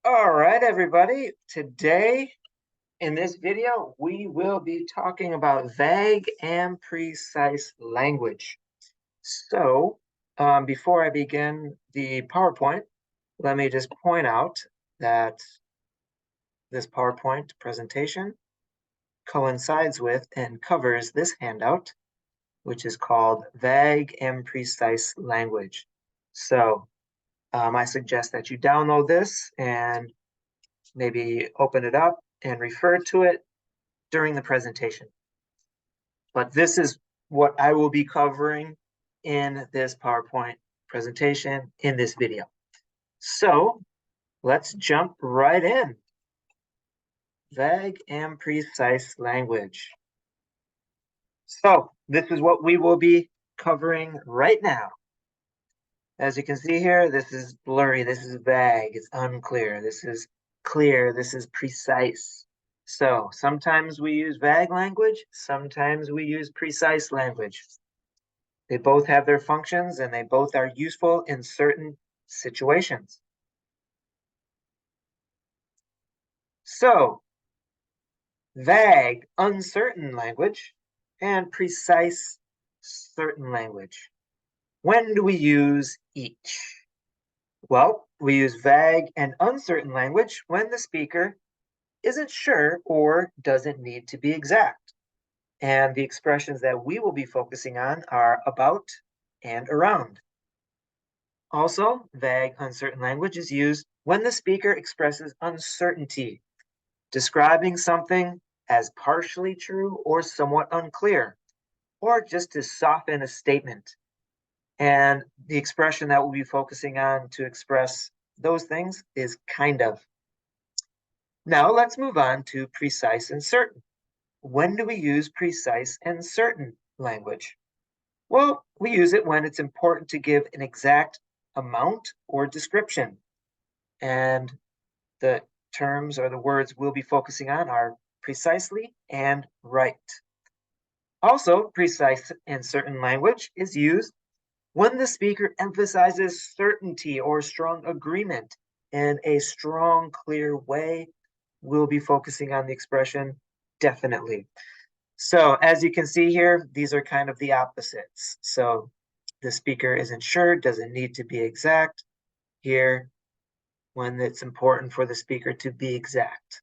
All right, everybody. Today in this video, we will be talking about vague and precise language. So, before I begin the PowerPoint, let me just point out that this PowerPoint presentation coincides with and covers this handout, which is called Vague and Precise Language. So, I suggest that you download this and maybe open it up and refer to it during the presentation. But this is what I will be covering in this PowerPoint presentation in this video. So let's jump right in. Vague and precise language. So this is what we will be covering right now. As you can see here, this is blurry, this is vague, it's unclear, this is clear, this is precise. So sometimes we use vague language, sometimes we use precise language. They both have their functions and they both are useful in certain situations. So, vague, uncertain language and precise, certain language. When do we use each? Well, we use vague and uncertain language when the speaker isn't sure or doesn't need to be exact. And the expressions that we will be focusing on are about and around. Also, vague, uncertain language is used when the speaker expresses uncertainty, describing something as partially true or somewhat unclear, or just to soften a statement. And the expression that we'll be focusing on to express those things is kind of. Now let's move on to precise and certain. When do we use precise and certain language? Well, we use it when it's important to give an exact amount or description. And the terms or the words we'll be focusing on are precisely and right. Also, precise and certain language is used when the speaker emphasizes certainty or strong agreement in a strong, clear way. We'll be focusing on the expression definitely. So as you can see here, these are kind of the opposites. So the speaker isn't sure, doesn't need to be exact. Here, when it's important for the speaker to be exact.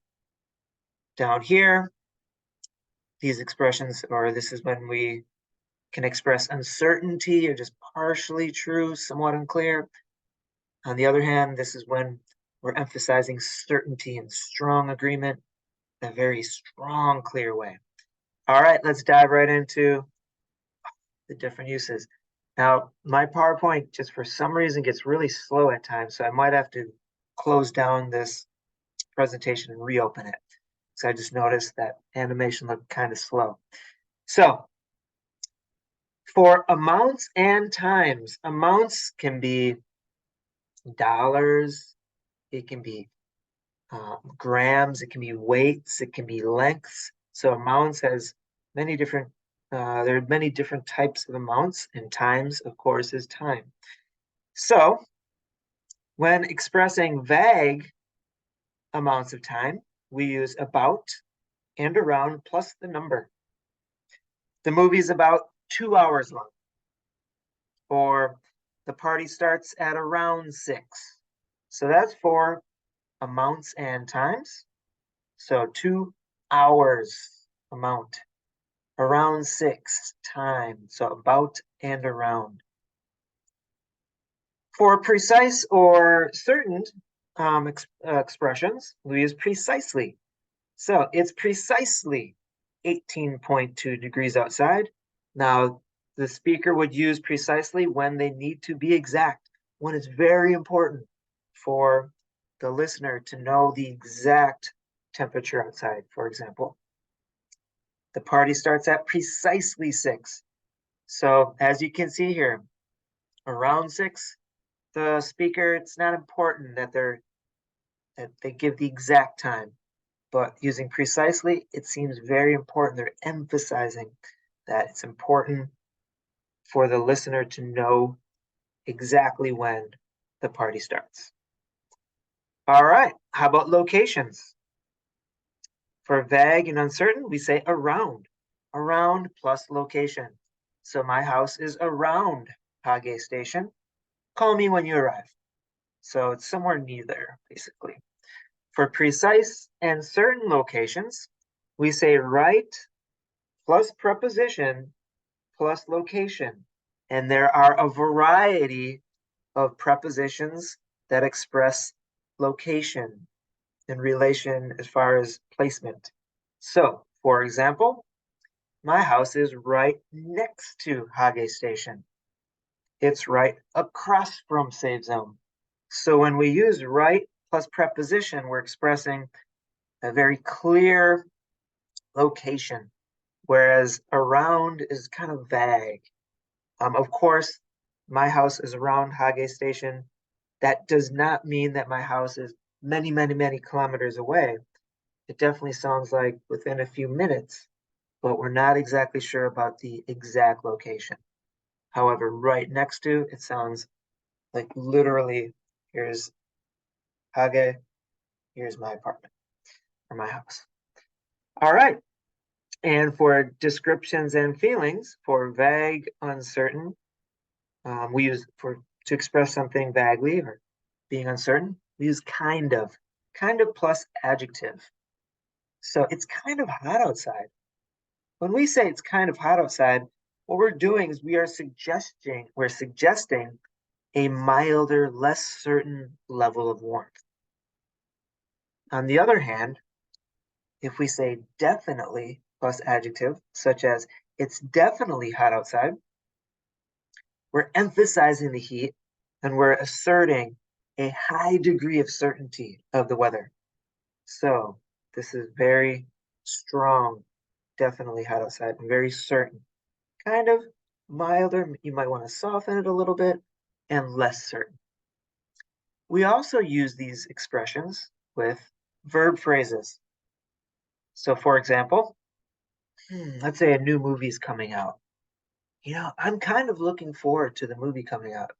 Down here, these expressions, or this is when we can express uncertainty or just partially true, somewhat unclear. On the other hand, this is when we're emphasizing certainty and strong agreement in a very strong, clear way. All right, let's dive right into the different uses. Now, my PowerPoint just for some reason gets really slow at times, so I might have to close down this presentation and reopen it. So I just noticed that animation looked kind of slow. So for amounts and times, amounts can be dollars, it can be grams, it can be weights, it can be lengths. So amounts has many different, there are many different types of amounts, and times, of course, is time. So when expressing vague amounts of time, we use about and around plus the number. The movie is about 2 hours long, or the party starts at around 6. So that's for amounts and times. So 2 hours amount, around 6 time. So about and around. For precise or certain expressions, we use precisely. So it's precisely 18.2 degrees outside. Now, the speaker would use precisely when they need to be exact, when it's very important for the listener to know the exact temperature outside, for example. The party starts at precisely 6. So as you can see here, around 6, the speaker, it's not important that they give the exact time. But using precisely, it seems very important. They're emphasizing that it's important for the listener to know exactly when the party starts. All right, how about locations? For vague and uncertain, we say around. Around plus location. So my house is around Hage Station. Call me when you arrive. So it's somewhere near there, basically. For precise and certain locations, we say right plus preposition plus location. And there are a variety of prepositions that express location in relation as far as placement. So, for example, my house is right next to Hage Station. It's right across from Save Zone. So when we use right plus preposition, we're expressing a very clear location, whereas around is kind of vague. Of course, my house is around Hage Station. That does not mean that my house is many, many, many kilometers away. It definitely sounds like within a few minutes, but we're not exactly sure about the exact location. However, right next to, it sounds like literally, here's Hage, here's my apartment or my house. All right. And for descriptions and feelings, for vague, uncertain, we use to express something vaguely or being uncertain, we use kind of plus adjective. So it's kind of hot outside. When we say it's kind of hot outside, what we're doing is we're suggesting a milder, less certain level of warmth. On the other hand, if we say definitely plus adjective, such as it's definitely hot outside, we're emphasizing the heat and we're asserting a high degree of certainty of the weather. So this is very strong, definitely hot outside, and very certain. Kind of milder, you might want to soften it a little bit, and less certain. We also use these expressions with verb phrases. So for example, let's say a new movie is coming out. I'm kind of looking forward to the movie coming out.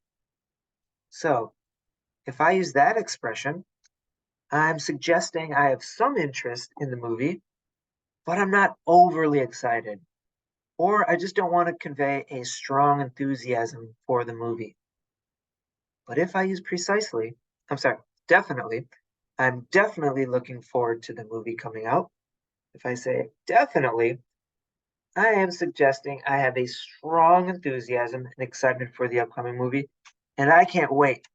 So if I use that expression, I'm suggesting I have some interest in the movie, but I'm not overly excited. Or I just don't want to convey a strong enthusiasm for the movie. But if I use definitely, I'm definitely looking forward to the movie coming out. If I say definitely, I am suggesting I have a strong enthusiasm and excitement for the upcoming movie, and I can't wait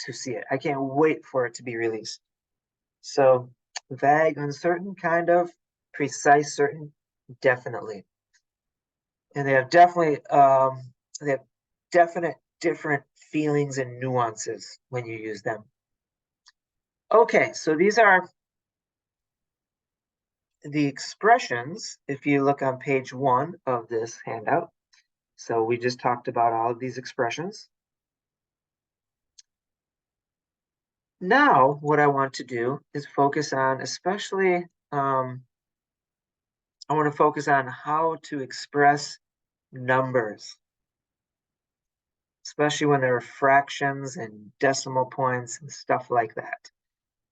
to see it. I can't wait for it to be released. So, vague, uncertain, kind of, precise, certain, definitely. And they have definite different feelings and nuances when you use them. Okay, so these are the expressions. If you look on page 1 of this handout, so we just talked about all of these expressions. Now, what I want to do is focus on, especially, I want to focus on how to express numbers, especially when there are fractions and decimal points and stuff like that.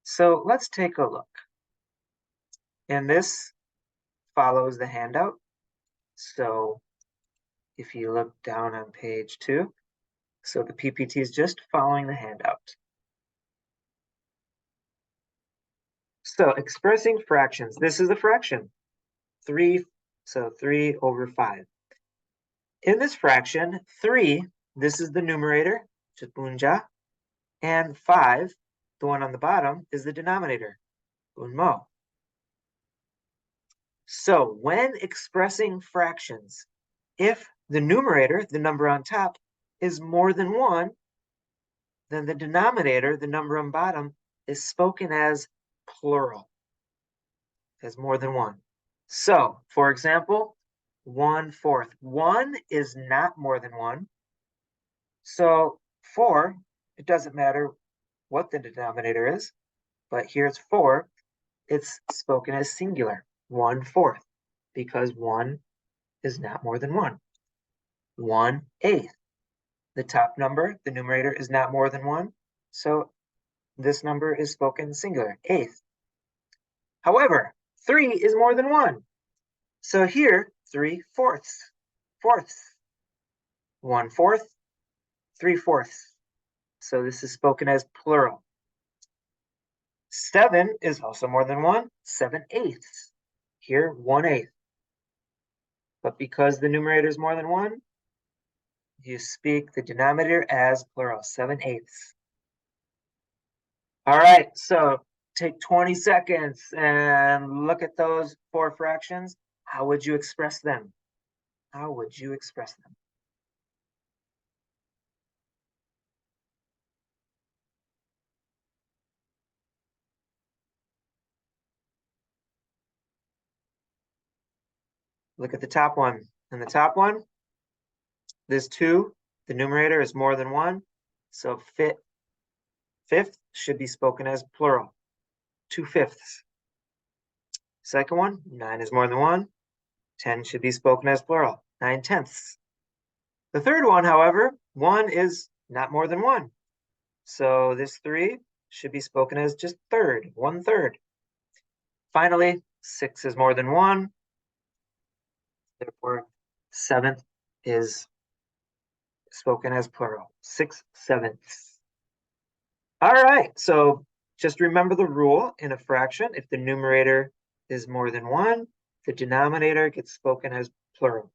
So let's take a look. And this follows the handout. So if you look down on page 2, so the PPT is just following the handout. So expressing fractions, this is a fraction, 3, so 3 over 5. In this fraction, 3, this is the numerator, bunja, and 5, the one on the bottom, is the denominator, bunmo. So when expressing fractions, if the numerator, the number on top, is more than 1, then the denominator, the number on bottom, is spoken as plural, as more than 1. So, for example, 1/4. 1 is not more than 1. So 4, it doesn't matter what the denominator is, but here it's 4. It's spoken as singular, 1/4, because 1 is not more than 1. 1/8. The top number, the numerator, is not more than 1. So this number is spoken singular, eighth. However, 3 is more than 1. So here, 3/4, fourths, 1/4, 3/4. So this is spoken as plural. 7 is also more than 1, 7/8. Here, 1/8. But because the numerator is more than 1, you speak the denominator as plural, 7/8. All right, so take 20 seconds and look at those 4 fractions. How would you express them? How would you express them? Look at the top one. In the top one, there's 2. The numerator is more than 1. So fifth should be spoken as plural, 2/5. Second one, 9 is more than 1. 10 should be spoken as plural, 9/10. The third one, however, 1 is not more than 1. So this 3 should be spoken as just third, 1/3. Finally, 6 is more than 1. Therefore, 7th is spoken as plural, 6/7. All right, so just remember the rule in a fraction. If the numerator is more than 1, the denominator gets spoken as plural.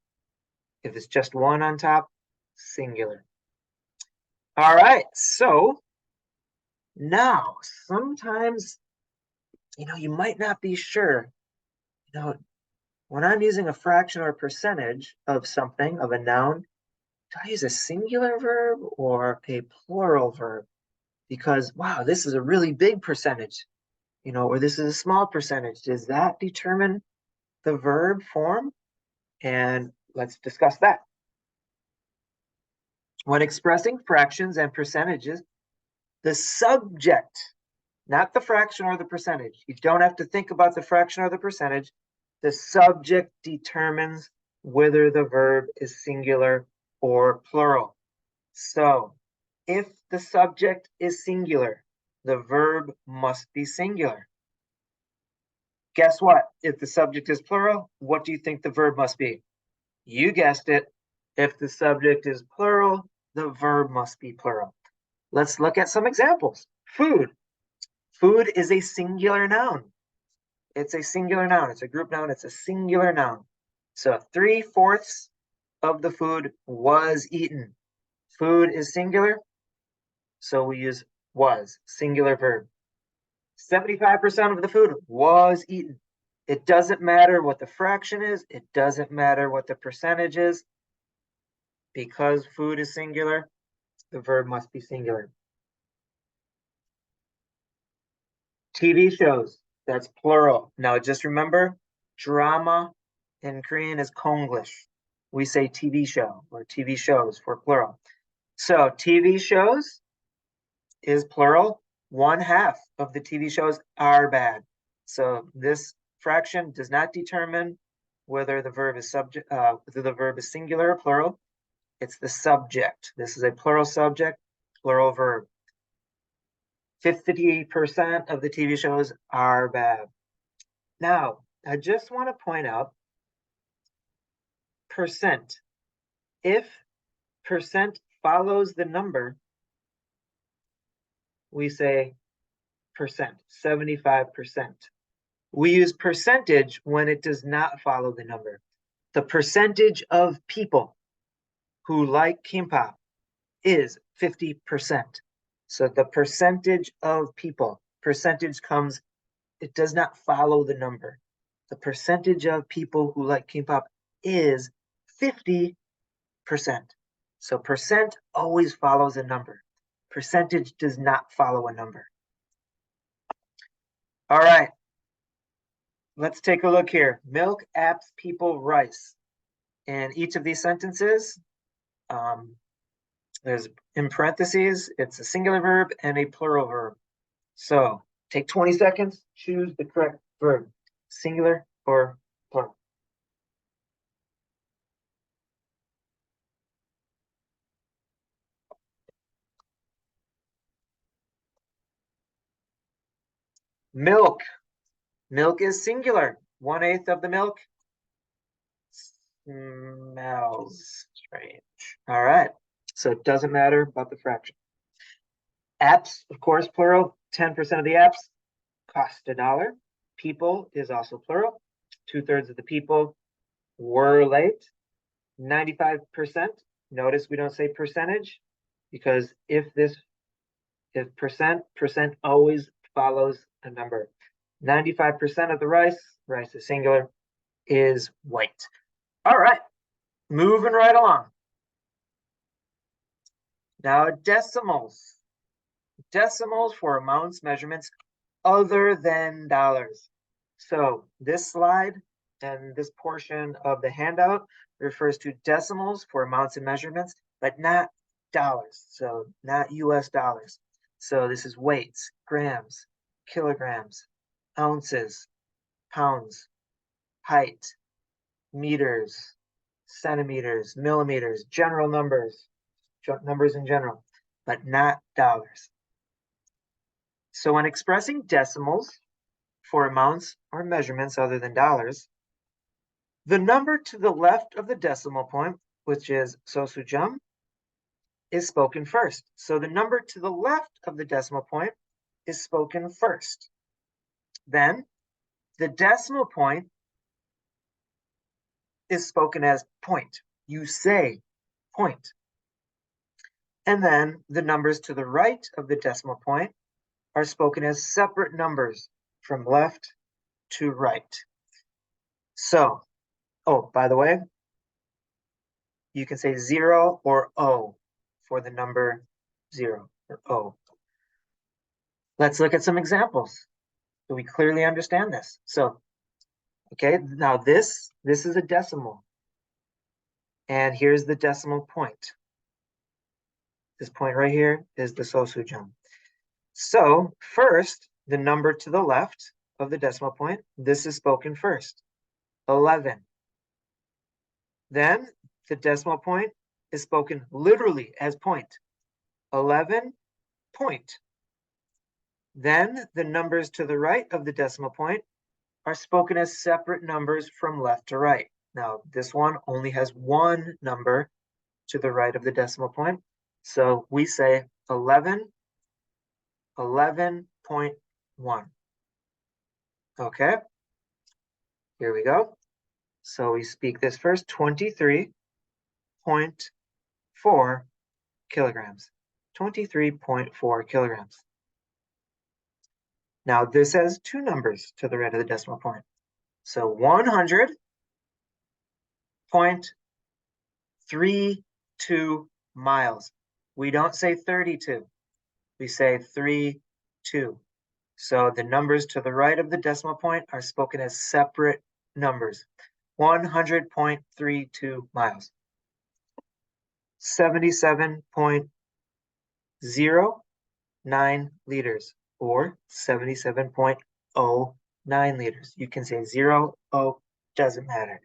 If it's just 1 on top, singular. All right, so now sometimes, you might not be sure, when I'm using a fraction or a percentage of something, of a noun, do I use a singular verb or a plural verb? Because, wow, this is a really big percentage, or this is a small percentage. Does that determine the verb form? And let's discuss that. When expressing fractions and percentages, the subject, not the fraction or the percentage. You don't have to think about the fraction or the percentage. The subject determines whether the verb is singular or plural. So if the subject is singular, the verb must be singular. Guess what? If the subject is plural, what do you think the verb must be? You guessed it. If the subject is plural, the verb must be plural. Let's look at some examples. Food. Food is a singular noun. It's a singular noun. It's a group noun. It's a singular noun. So 3/4 of the food was eaten. Food is singular, so we use was, singular verb. 75% of the food was eaten. It doesn't matter what the fraction is. It doesn't matter what the percentage is. Because food is singular, the verb must be singular. TV shows, that's plural. Now just remember, drama in Korean is Konglish. We say TV show or TV shows for plural. So TV shows is plural. 1/2 of the TV shows are bad. So this fraction does not determine whether the verb is singular or plural. It's the subject. This is a plural subject, plural verb. 50% of the TV shows are bad. Now, I just want to point out percent. If percent follows the number, we say percent, 75%. We use percentage when it does not follow the number. The percentage of people who like kimbap is 50%. So the percentage of people, percentage comes, it does not follow the number. The percentage of people who like kimbap is 50%. So percent always follows a number. Percentage does not follow a number. All right. Let's take a look here. Milk apps people rice. In each of these sentences, there's in parentheses, it's a singular verb and a plural verb. So take 20 seconds, choose the correct verb, singular or plural. Milk. Milk is singular. 1/8 of the milk smells strange. All right. So it doesn't matter about the fraction. Apps, of course, plural. 10% of the apps cost $1. People is also plural. 2/3 of the people were late. 95%. Notice we don't say percentage because if percent always follows a number. 95% of the rice is singular, is white. All right, moving right along. Now decimals. Decimals for amounts, measurements other than dollars. So this slide and this portion of the handout refers to decimals for amounts and measurements, but not dollars. So not US dollars. So this is weights, grams, kilograms, ounces, pounds, height, meters, centimeters, millimeters, general numbers, numbers in general, but not dollars. So when expressing decimals for amounts or measurements other than dollars, the number to the left of the decimal point, which is sosujum, is spoken first. So the number to the left of the decimal point is spoken first. Then the decimal point is spoken as point. You say point. And then the numbers to the right of the decimal point are spoken as separate numbers from left to right. So, oh, by the way, you can say 0 or O for the number 0 or O. Let's look at some examples so we clearly understand this. So, okay, now this is a decimal. And here's the decimal point. This point right here is the sosujum. So first, the number to the left of the decimal point, this is spoken first, 11. Then the decimal point is spoken literally as point, 11 point. Then the numbers to the right of the decimal point are spoken as separate numbers from left to right. Now, this one only has one number to the right of the decimal point. So we say 11.1. Okay, here we go. So we speak this first, 23.4 kilograms. 23.4 kilograms. Now this has two numbers to the right of the decimal point. So 100.32 miles. We don't say 32. We say 32. So the numbers to the right of the decimal point are spoken as separate numbers. 100.32 miles. 77.09 liters or 77.09 liters. You can say 0, 0, doesn't matter.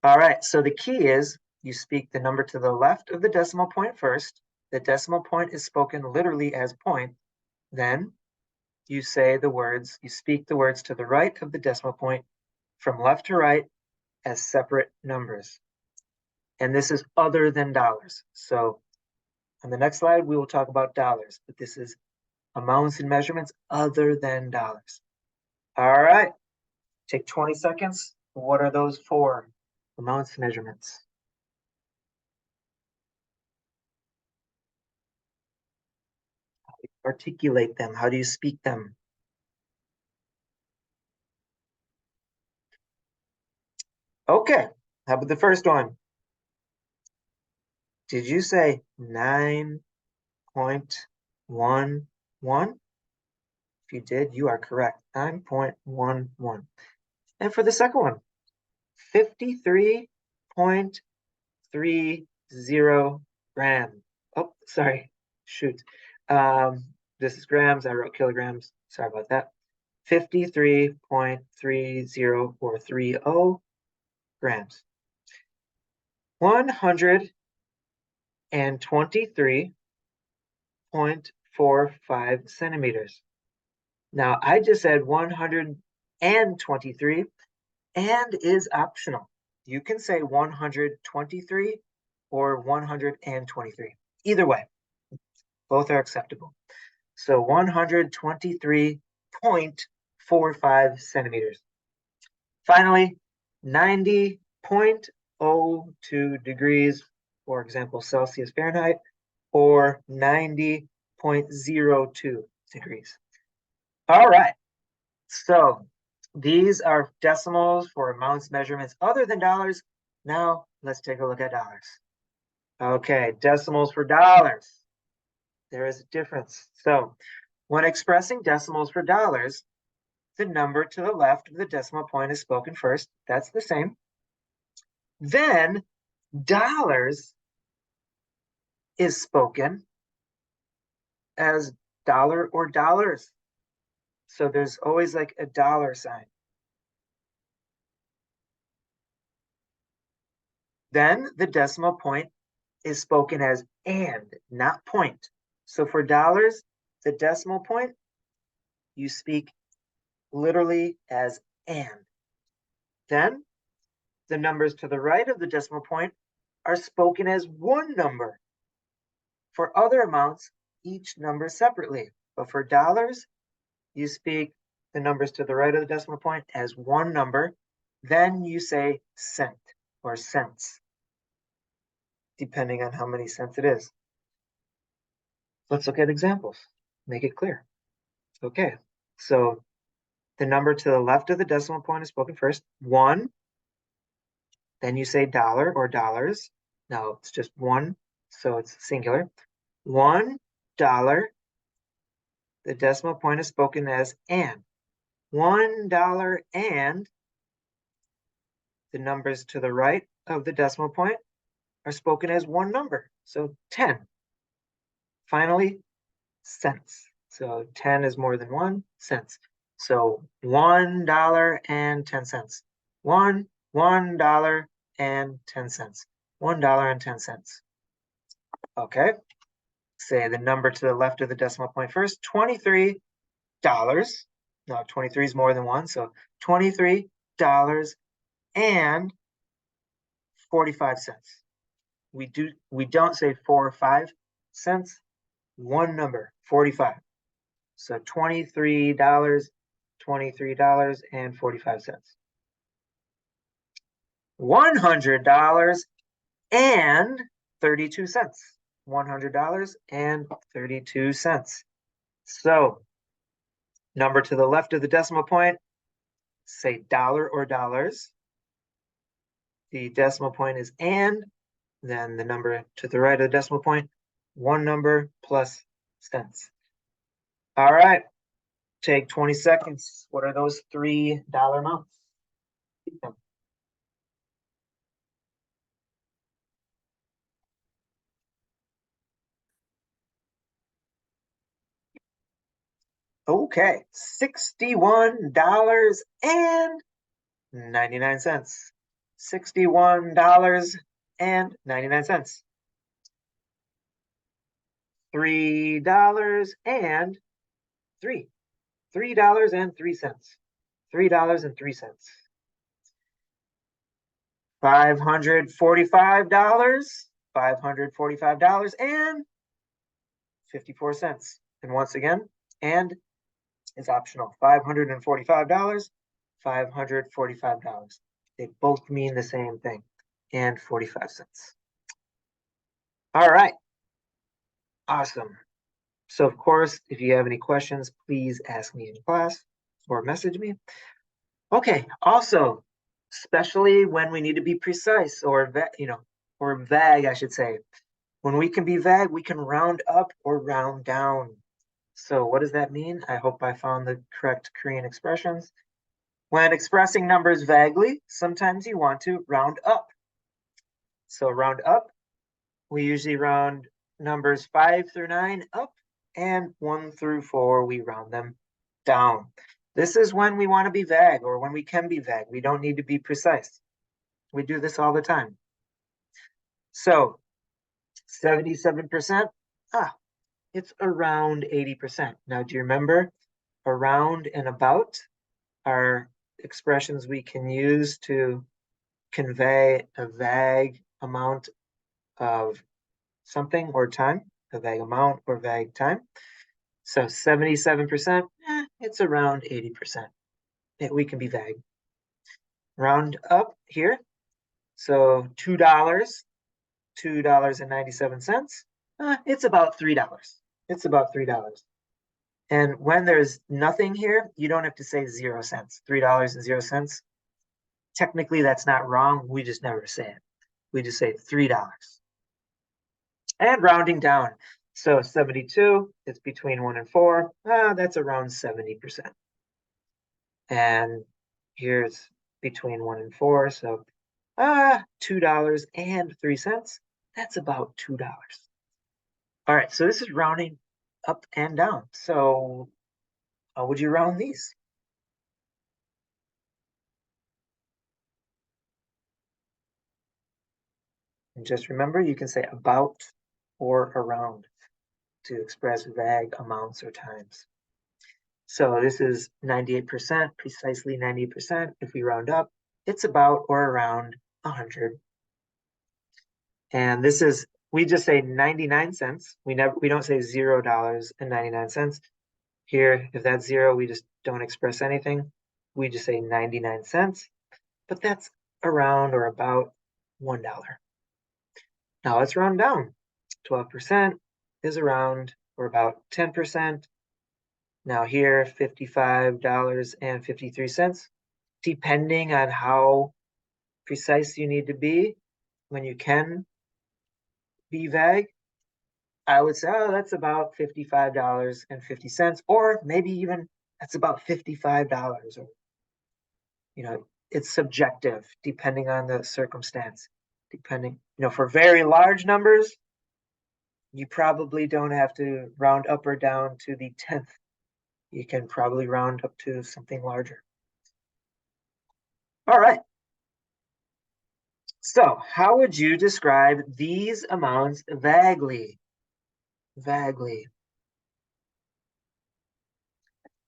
All right, so the key is you speak the number to the left of the decimal point first. The decimal point is spoken literally as point. Then you say the words, you speak the words to the right of the decimal point from left to right as separate numbers. And this is other than dollars. So on the next slide, we will talk about dollars, but this is amounts and measurements other than dollars. All right, take 20 seconds. What are those for? Amounts and measurements. How do you articulate them? How do you speak them? Okay, how about the first one? Did you say 9.11? If you did, you are correct. 9.11. And for the second one, 53.30 grams. Oh, sorry. Shoot. This is grams. I wrote kilograms. Sorry about that. 53.30 or 30 grams. 123.45 centimeters. Now, I just said 123, and is optional. You can say 123 or 123. Either way, both are acceptable. So 123.45 centimeters. Finally, 90.02 degrees, for example, Celsius Fahrenheit, or 90.02 degrees. All right, so these are decimals for amounts measurements other than dollars. Now let's take a look at dollars. Okay, decimals for dollars. There is a difference. So when expressing decimals for dollars, the number to the left of the decimal point is spoken first. That's the same. Then dollars is spoken as dollar or dollars. So there's always like a dollar sign. Then the decimal point is spoken as and, not point. So for dollars, the decimal point, you speak literally as and. Then the numbers to the right of the decimal point are spoken as one number. For other amounts, each number separately. But for dollars, you speak the numbers to the right of the decimal point as one number. Then you say cent or cents, depending on how many cents it is. Let's look at examples, make it clear. Okay, so the number to the left of the decimal point is spoken first, 1. Then you say dollar or dollars. No, it's just 1, so it's singular. $1. The decimal point is spoken as and. $1 and the numbers to the right of the decimal point are spoken as one number, so 10. Finally, cents. So 10 is more than 1 cents. So $1.10. $1.10. $1.10. Okay. Say the number to the left of the decimal point first, $23. No, 23 is more than 1, so $23 and 45 cents. We don't say 4 or 5 cents, one number, 45. So $23, $23.45. $100 and 32 cents. $100 and 32 cents. So number to the left of the decimal point, say dollar or dollars. The decimal point is and, then the number to the right of the decimal point, one number plus cents. All right, take 20 seconds. What are those $3 amounts? Okay, $61.99. $61.99. $3 and $3.03. $3.03. $545. $545 and 54 cents. And once again, and is optional. $545. $545. They both mean the same thing. And 45 cents. All right. Awesome. So of course, if you have any questions, please ask me in class or message me. Okay. Also, especially when we need to be precise or or vague, I should say. When we can be vague, we can round up or round down. So what does that mean? I hope I found the correct Korean expressions. When expressing numbers vaguely, sometimes you want to round up. So round up, we usually round numbers 5 through 9 up, and 1 through 4, we round them down. This is when we want to be vague or when we can be vague. We don't need to be precise. We do this all the time. So 77%, it's around 80%. Now, do you remember around and about are expressions we can use to convey a vague amount of something or time, a vague amount or vague time. So 77%, it's around 80%. We can be vague. Round up here. So $2, $2.97. It's about $3. It's about $3. And when there's nothing here, you don't have to say 0 cents, $3.00. Technically, that's not wrong. We just never say it. We just say $3. And rounding down. So 72, it's between 1 and 4. That's around 70%. And here's between 1 and 4. So $2.03. That's about $2. All right, so this is rounding up and down. So how would you round these? And just remember, you can say about or around to express vague amounts or times. So this is 98%, precisely 98%. If we round up, it's about or around 100. And this is, we just say 99 cents. We don't say $0.99. Here, if that's 0, we just don't express anything. We just say 99 cents, but that's around or about $1. Now let's round down. 12% is around or about 10%. Now here, $55.53. Depending on how precise you need to be when you can be vague, I would say, oh, that's about $55.50, or maybe even that's about $55, or, it's subjective depending on the circumstance. For very large numbers, you probably don't have to round up or down to the 10th. You can probably round up to something larger. All right. So how would you describe these amounts vaguely? Vaguely.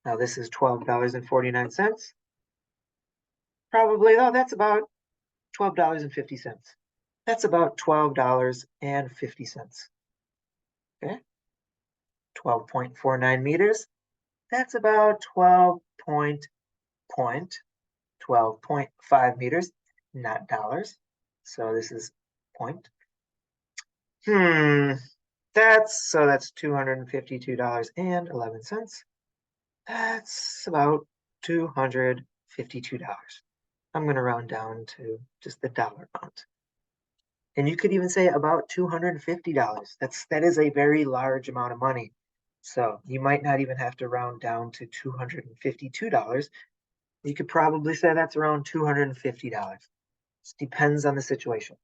Now this is $12.49. Probably, though, that's about $12.50. That's about $12.50. Okay. 12.49 meters. That's about 12.5 meters, not dollars. So this is point. That's $252.11. That's about $252. I'm going to round down to just the dollar amount. And you could even say about $250. That is a very large amount of money. So you might not even have to round down to $252. You could probably say that's around $250. It depends on the situation.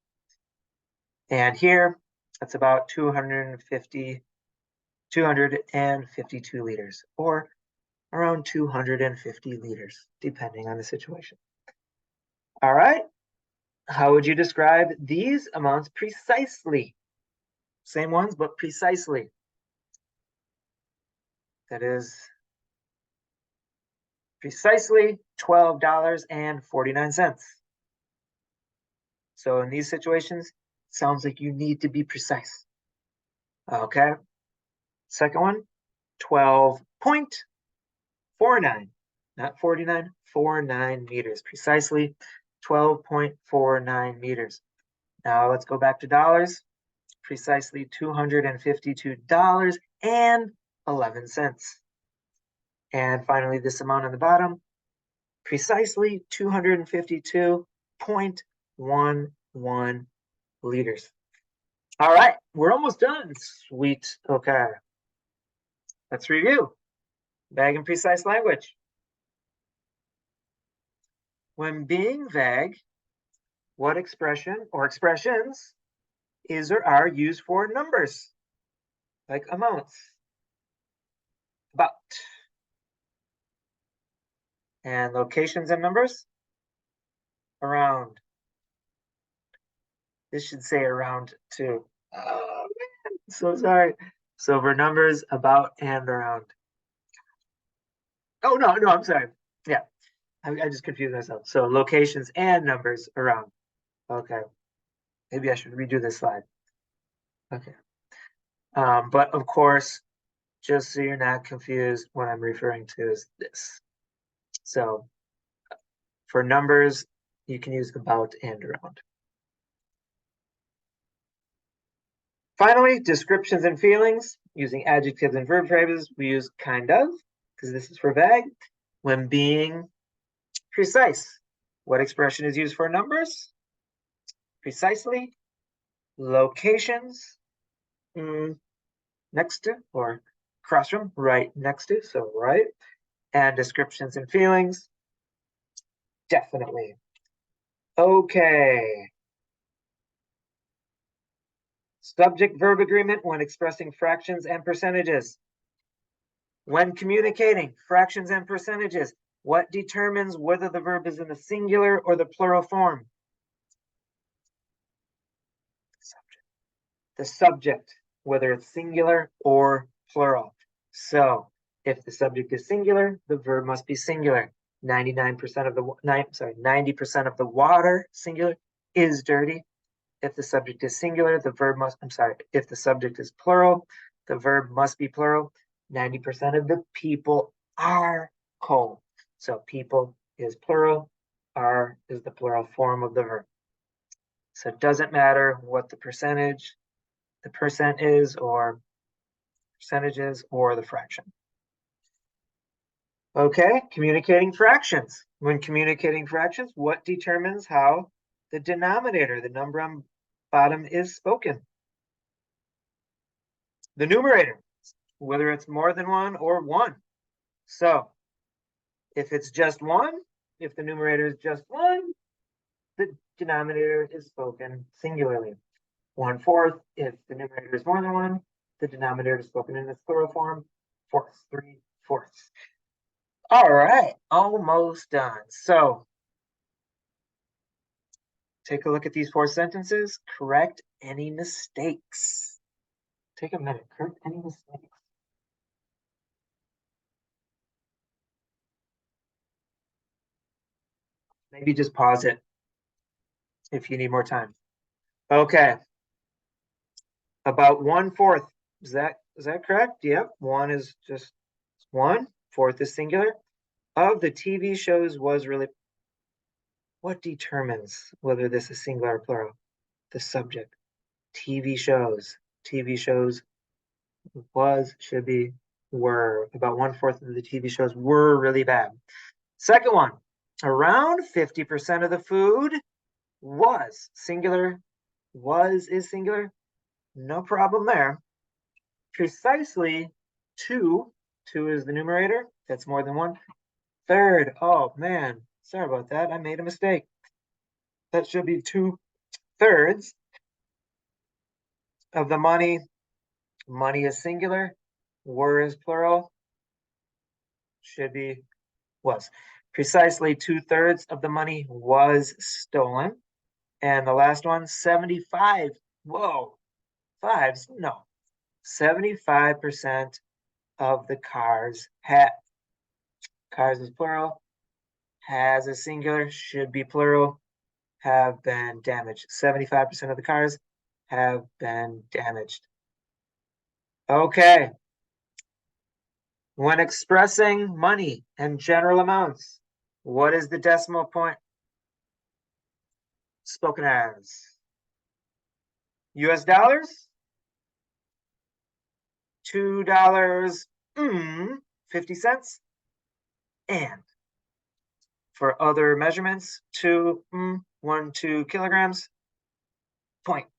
And here, that's about 252 liters, or around 250 liters, depending on the situation. All right. How would you describe these amounts precisely? Same ones, but precisely. That is precisely $12.49. So in these situations, it sounds like you need to be precise. Okay. Second one, 12.49, not 49, 49 meters, precisely 12.49 meters. Now let's go back to dollars, precisely $252.11. And finally, this amount on the bottom, precisely 252.11 liters. All right, we're almost done. Sweet. Okay. Let's review. Vague and precise language. When being vague, what expression or expressions is or are used for numbers, like amounts, about, and locations and numbers, around. This should say around too. Oh man, so sorry. So for numbers, about and around. Oh, no, I'm sorry. Yeah, I just confused myself. So locations and numbers around. Okay, maybe I should redo this slide. Okay. But of course, just so you're not confused, what I'm referring to is this. So for numbers, you can use about and around. Finally, descriptions and feelings. Using adjectives and verb phrases, we use kind of, because this is for vague. When being precise, what expression is used for numbers? Precisely. Locations, next to, or across from, right next to, so right. And descriptions and feelings, definitely. Okay. Subject-verb agreement when expressing fractions and percentages. When communicating fractions and percentages, what determines whether the verb is in the singular or the plural form? The subject, whether it's singular or plural. So if the subject is singular, the verb must be singular. 90% of the water, singular, is dirty. If the subject is singular, the verb must, if the subject is plural, the verb must be plural. 90% of the people are cold. So people is plural, are is the plural form of the verb. So it doesn't matter what the percent is, or percentages, or the fraction. Okay, communicating fractions. When communicating fractions, what determines how the denominator, the number on bottom, is spoken? The numerator, whether it's more than one or one. So if it's just one, if the numerator is just one, the denominator is spoken singularly. 1/4, if the numerator is more than one, the denominator is spoken in its plural form. Fourths, 3/4. All right, almost done. So take a look at these 4 sentences. Correct any mistakes. Take a minute. Correct any mistakes. Maybe just pause it if you need more time. Okay. About 1/4. Is that correct? Yep. 1 is just 1. 4th is singular. Of the TV shows was really. What determines whether this is singular or plural? The subject. TV shows. TV shows was, should be, were. About 1/4 of the TV shows were really bad. Second one. Around 50% of the food was singular. Was is singular. No problem there. Precisely 2. 2 is the numerator. That's more than 1/3. Oh man, sorry about that. I made a mistake. That should be 2/3 of the money. Money is singular. Were is plural. Should be was. Precisely 2/3 of the money was stolen. And the last one, 75. Whoa, fives? No. 75% of the cars had. Cars is plural. Has is singular. Should be plural. Have been damaged. 75% of the cars have been damaged. Okay. When expressing money and general amounts, what is the decimal point spoken as? US dollars? $2, 50 cents. And for other measurements, 2 kilograms, point.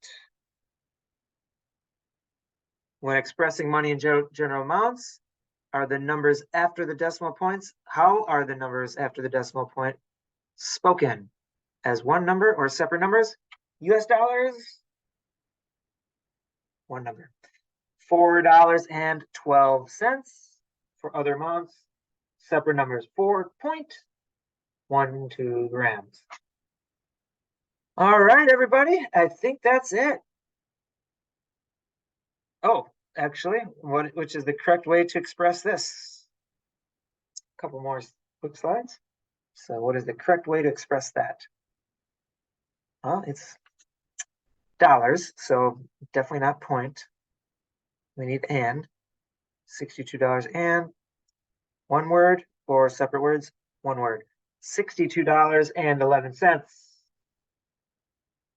When expressing money in general amounts, are the numbers after the decimal points? How are the numbers after the decimal point spoken? As one number or separate numbers? US dollars, one number. $4.12. For other amounts, separate numbers. 4.12 grams. All right, everybody. I think that's it. Oh, actually, which is the correct way to express this? couple more quick slides. So what is the correct way to express that? Well, it's dollars, so definitely not point. We need and. $62 and one word or separate words? One word. $62.11,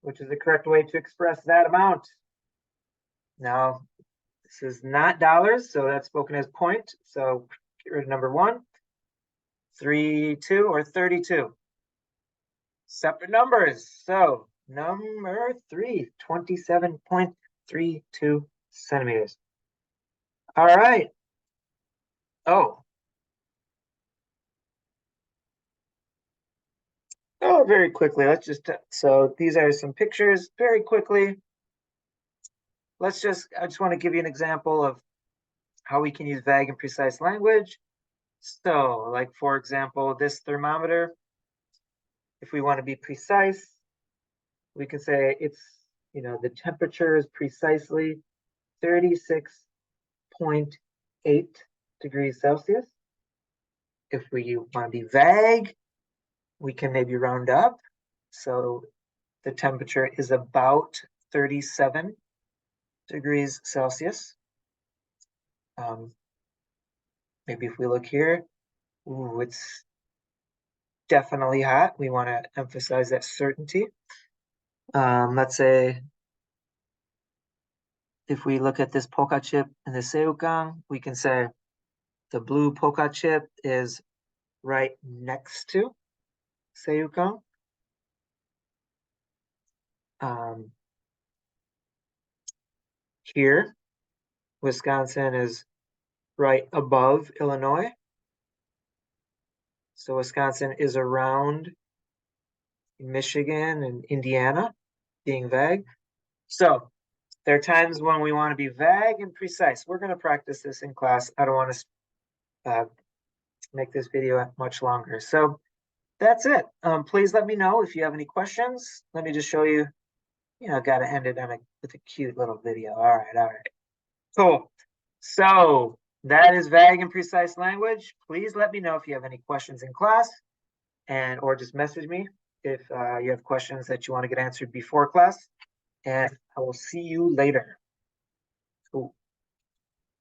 which is the correct way to express that amount. Now, this is not dollars, so that's spoken as point. So get rid of number 1. 32 or 32. Separate numbers. So number 3, 27.32 centimeters. All right. Oh, very quickly. Let's just, so these are some pictures very quickly. I just want to give you an example of how we can use vague and precise language. So like, for example, this thermometer, if we want to be precise, we can say it's, the temperature is precisely 36.8 degrees Celsius. If we want to be vague, we can maybe round up. So the temperature is about 37 degrees Celsius. Maybe if we look here, ooh, it's definitely hot. We want to emphasize that certainty. Let's say if we look at this polka chip and the Seiukan, we can say the blue polka chip is right next to Seiukan. Here, Wisconsin is right above Illinois. So Wisconsin is around Michigan and Indiana, being vague. So there are times when we want to be vague and precise. We're going to practice this in class. I don't want to make this video much longer. So that's it. Please let me know if you have any questions. Let me just show you, got to end it with a cute little video. All right. Cool. So that is vague and precise language. Please let me know if you have any questions in class, or just message me if you have questions that you want to get answered before class. And I will see you later. Cool.